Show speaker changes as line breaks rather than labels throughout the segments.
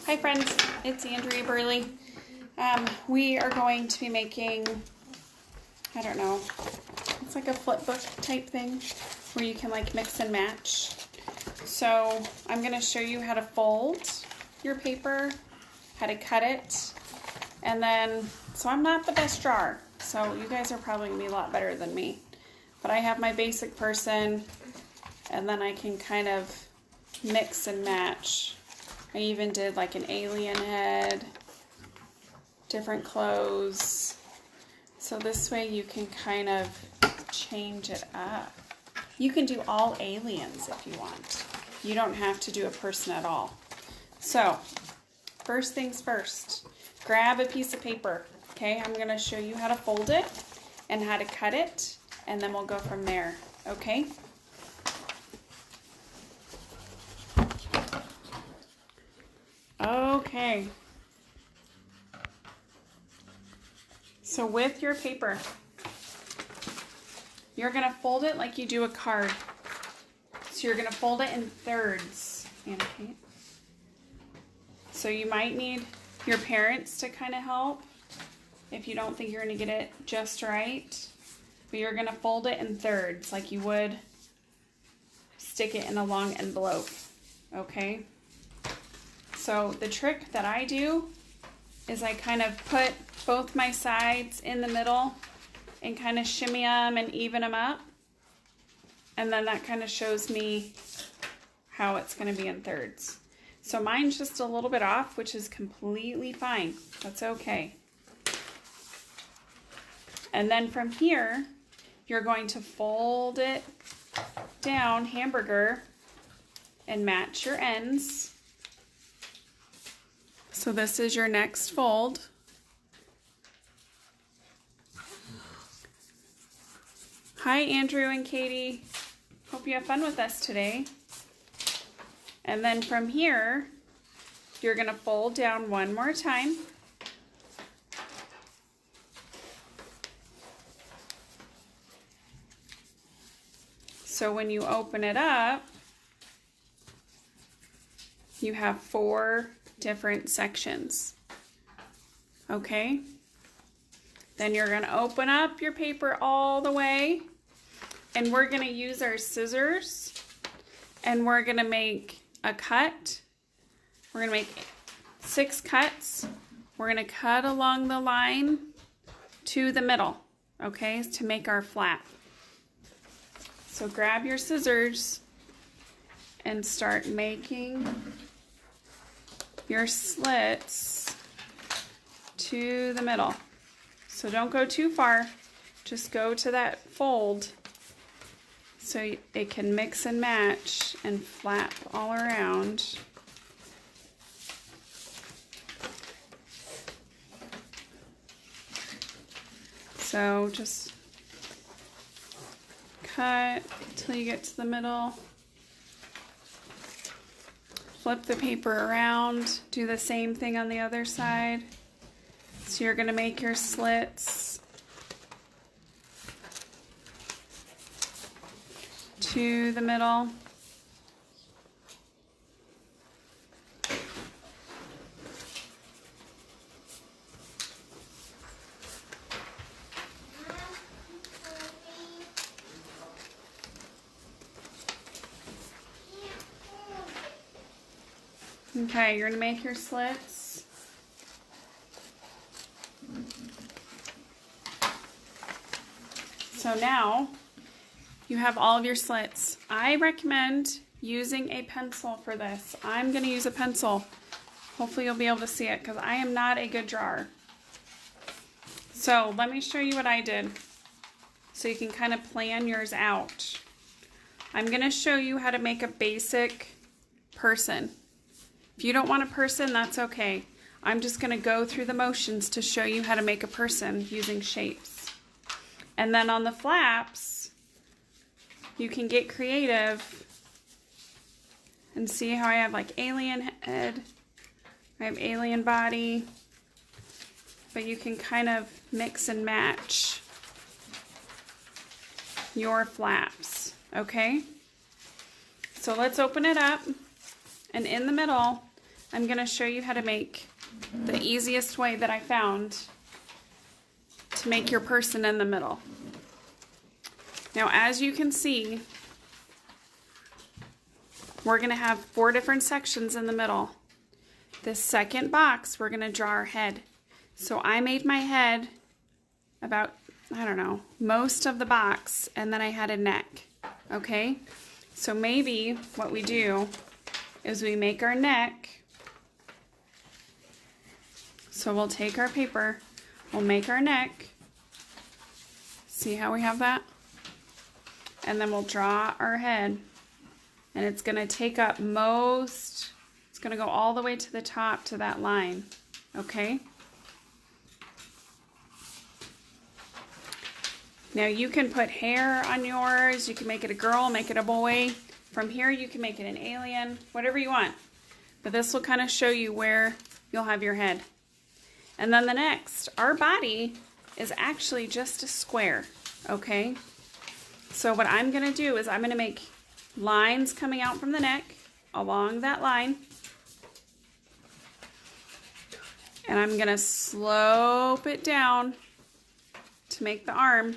Hi friends, it's Andrea Burley. We are going to be making, I don't know, it's like a flip book type thing where you can like mix and match. So I'm going to show you how to fold your paper, how to cut it, and then, so I'm not the best drawer, so you guys are probably going to be a lot better than me. But I have my basic person, and then I can kind of mix and match. I even did like an alien head, different clothes. So this way you can kind of change it up. You can do all aliens if you want. You don't have to do a person at all. So first things first, grab a piece of paper. Okay, I'm going to show you how to fold it and how to cut it, and then we'll go from there. Okay? Okay, so with your paper, you're going to fold it like you do a card. So you're going to fold it in thirds. Okay. So you might need your parents to kind of help if you don't think you're going to get it just right. But you're going to fold it in thirds like you would stick it in a long envelope. Okay. So the trick that I do is I kind of put both my sides in the middle and kind of shimmy them and even them up. And then that kind of shows me how it's going to be in thirds. So mine's just a little bit off, which is completely fine. That's okay. And then from here, you're going to fold it down, hamburger, and match your ends. So this is your next fold. Hi Andrew and Katie. Hope you have fun with us today. And then from here, you're going to fold down one more time. So when you open it up, you have 4 different sections. Okay? Then you're going to open up your paper all the way, and we're going to use our scissors, and we're going to make a cut. We're going to make 6 cuts. We're going to cut along the line to the middle, okay, to make our flap. So grab your scissors and start making your slits to the middle. So don't go too far, just go to that fold so it can mix and match and flap all around. So just cut till you get to the middle. Flip the paper around, do the same thing on the other side. So you're going to make your slits to the middle. Okay, you're going to make your slits. So now you have all of your slits. I recommend using a pencil for this. I'm going to use a pencil. Hopefully you'll be able to see it because I am not a good drawer. So let me show you what I did so you can kind of plan yours out. I'm going to show you how to make a basic person. If you don't want a person, that's okay. I'm just going to go through the motions to show you how to make a person using shapes. And then on the flaps, you can get creative and see how I have like alien head, I have alien body, but you can kind of mix and match your flaps, okay? So let's open it up, and in the middle, I'm going to show you how to make the easiest way that I found to make your person in the middle. Now, as you can see, we're going to have 4 different sections in the middle. This second box, we're going to draw our head. So I made my head about, I don't know, most of the box, and then I had a neck, okay? So maybe what we do is we make our neck. So we'll take our paper, we'll make our neck. See how we have that? And then we'll draw our head. And it's going to take up most, it's going to go all the way to the top to that line, okay? Now you can put hair on yours, you can make it a girl, make it a boy. From here you can make it an alien, whatever you want. But this will kind of show you where you'll have your head. And then the next, our body is actually just a square, okay? So what I'm going to do is I'm going to make lines coming out from the neck along that line. And I'm going to slope it down to make the arm.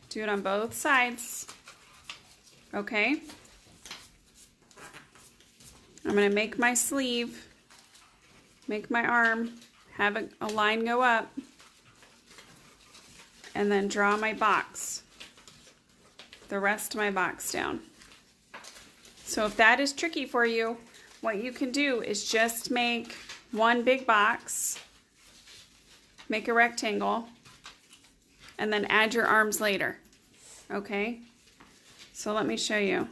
Do it on both sides, okay? I'm going to make my sleeve, make my arm, have a line go up, and then draw my box, the rest of my box down. So if that is tricky for you, what you can do is just make one big box, make a rectangle, and then add your arms later, okay? So let me show you.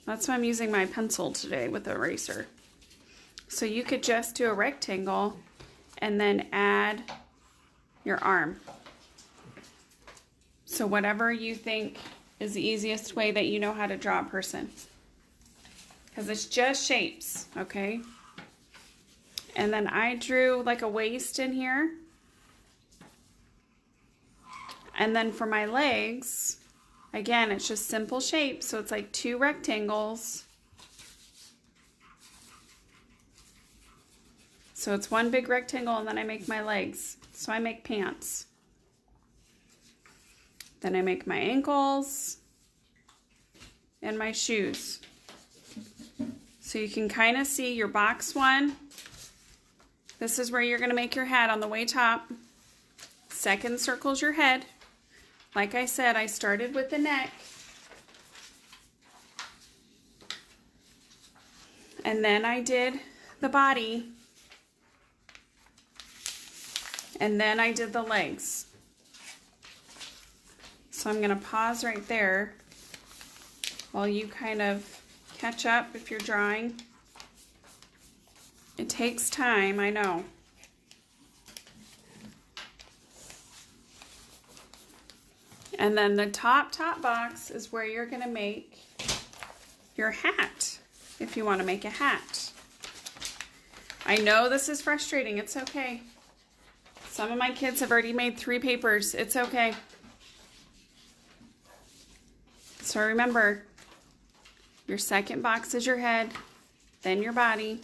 That's why I'm using my pencil today with the eraser. So you could just do a rectangle and then add your arm. So whatever you think is the easiest way that you know how to draw a person. Because it's just shapes, okay? And then I drew like a waist in here. And then for my legs, again, it's just simple shapes. So it's like 2 rectangles. So it's one big rectangle, and then I make my legs. So I make pants. Then I make my ankles and my shoes. So you can kind of see your box one. This is where you're going to make your head on the way top. Second circle's your head. Like I said, I started with the neck. And then I did the body. And then I did the legs. So I'm going to pause right there while you kind of catch up if you're drawing. It takes time, I know. And then the top box is where you're going to make your hat, if you want to make a hat. I know this is frustrating. It's okay. Some of my kids have already made 3 papers. It's okay. So remember, your second box is your head, then your body,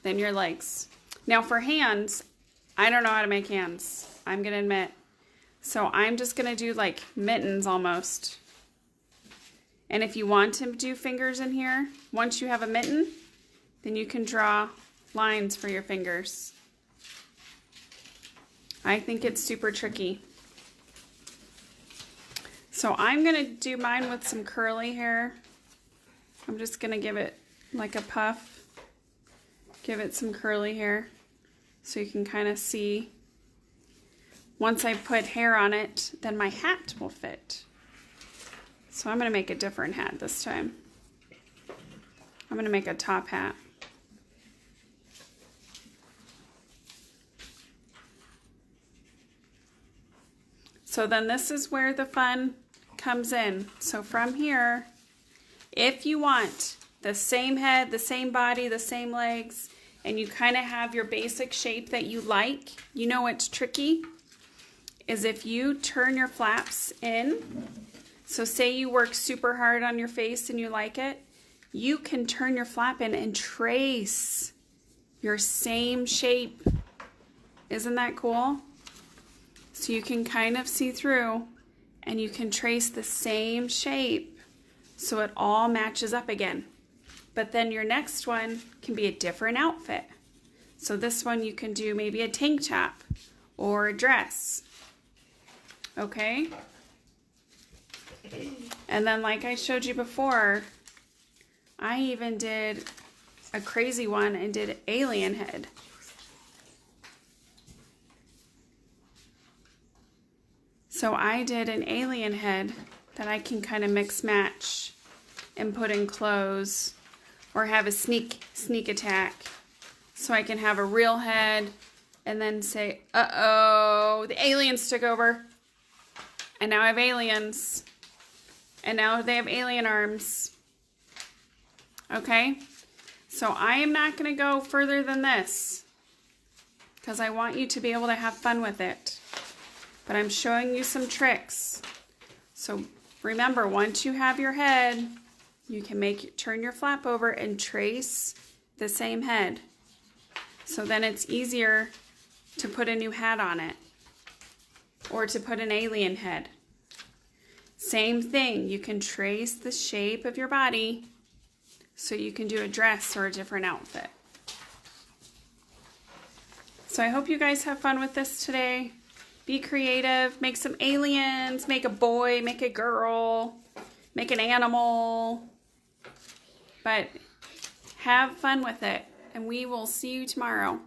then your legs. Now for hands, I don't know how to make hands, I'm going to admit. So I'm just going to do like mittens almost. And if you want to do fingers in here, once you have a mitten, then you can draw lines for your fingers. I think it's super tricky. So I'm going to do mine with some curly hair. I'm just going to give it like a puff. Give it some curly hair so you can kind of see. Once I put hair on it, then my hat will fit. So I'm going to make a different hat this time. I'm going to make a top hat. So then this is where the fun comes in. So from here, if you want the same head, the same body, the same legs, and you kind of have your basic shape that you like, you know what's tricky is if you turn your flaps in. So say you work super hard on your face and you like it, you can turn your flap in and trace your same shape. Isn't that cool? So you can kind of see through and you can trace the same shape so it all matches up again. But then your next one can be a different outfit. So this one you can do maybe a tank top or a dress. Okay? And then like I showed you before, I even did a crazy one and did alien head. So I did an alien head that I can kind of mix match and put in clothes or have a sneak attack. So I can have a real head and then say, uh-oh, the aliens took over. And now I have aliens. And now they have alien arms. Okay? So I am not going to go further than this because I want you to be able to have fun with it. But I'm showing you some tricks. So remember, once you have your head, you can turn your flap over and trace the same head. So then it's easier to put a new hat on it or to put an alien head. Same thing, you can trace the shape of your body so you can do a dress or a different outfit. So I hope you guys have fun with this today. Be creative, make some aliens, make a boy, make a girl, make an animal. But have fun with it, and we will see you tomorrow.